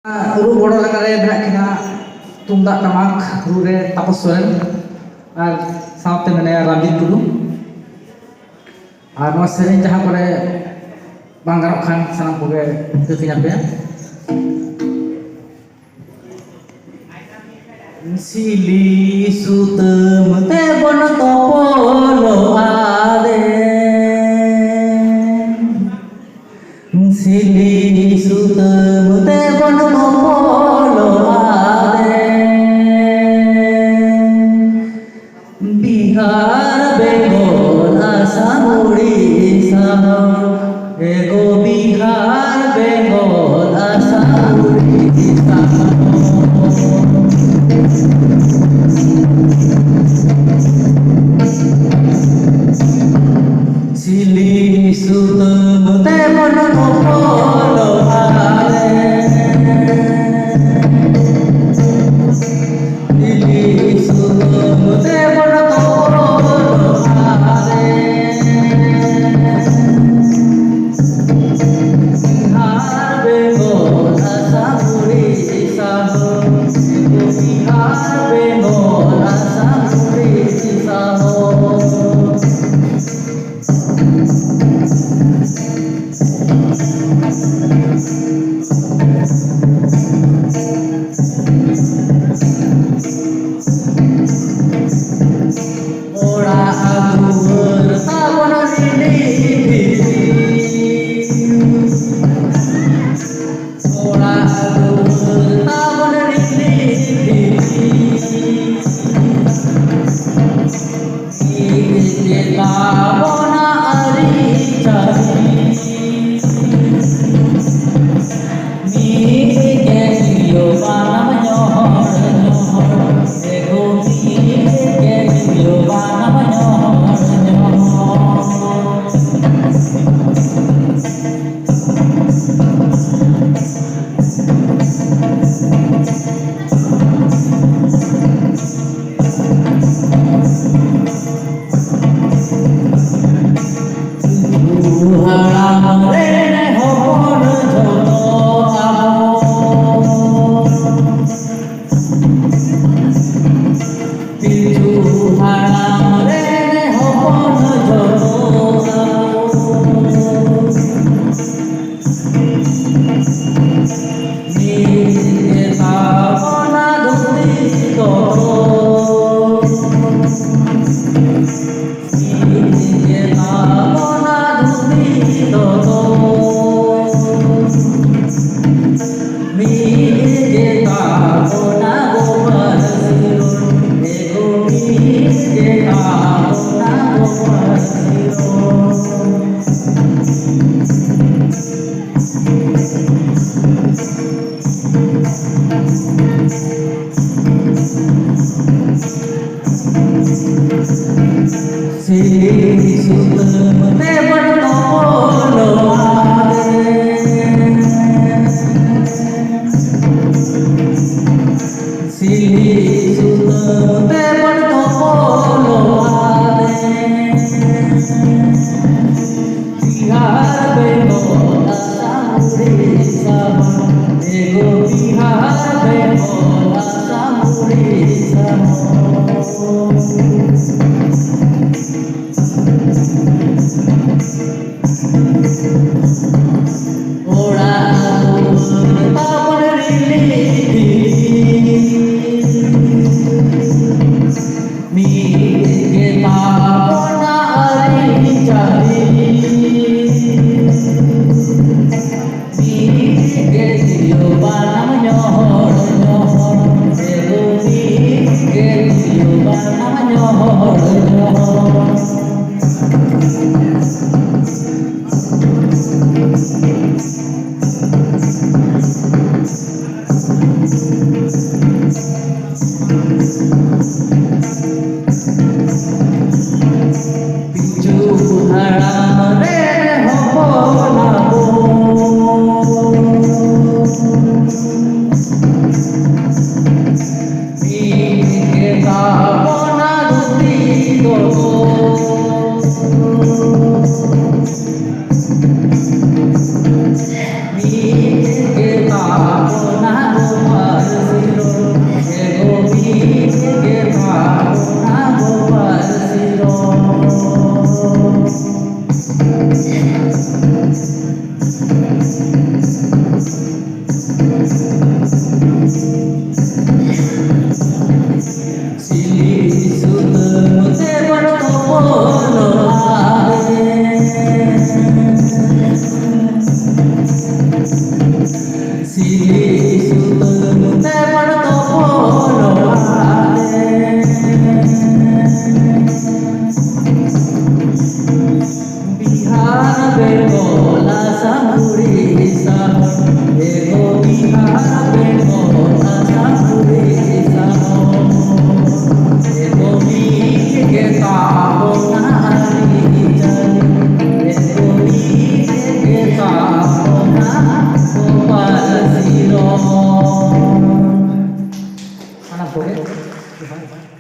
ru boro lekare menak kina tumdak tamak ru re Tapas Soren ar saute menaya Ranjit Tudu ar noa sering jaha kore bang garok khan sanam koge kekinya pe sili sutem te bon topolo ade sili sutem te bon topolo ade Bihar Bengal Assam Odisha ego Bihar Bengal Assam Odisha Sili sutem te bon topolo ade Sili sutem te bon topolo ade Bihar Bengal Assam Odisha ego Bihar Bengal Assam Odisha Ora aku bertabon ini Ora aku bertabon ini Kita bona ari cari Mi genio banam nyohor nyohor ego mi genio banam nyohor nyohor Haram rene hopon joto amo Pichu haram rene hopon joto amo Ni tabona duti toto Sili sutem te bon topolo ade Sili sutem te bon topolo ade Bihar Bengal Assam Odisha ego Bihar Bengal Assam Odisha Ora aku bertabon ini Mi kita bona ari cari Mi genio banam nyohor nyohor ego mi genio banam nyohor nyohor Pichu haram rene hopon amo Kita bona duti toto te porto polo Bihar बेंगोला Orissa एगो बिहार बेंगोला उड़ीसा एगो मीठ के काबो नारी एगो मीठ के काबो ना गोपाल सिरो anak boleh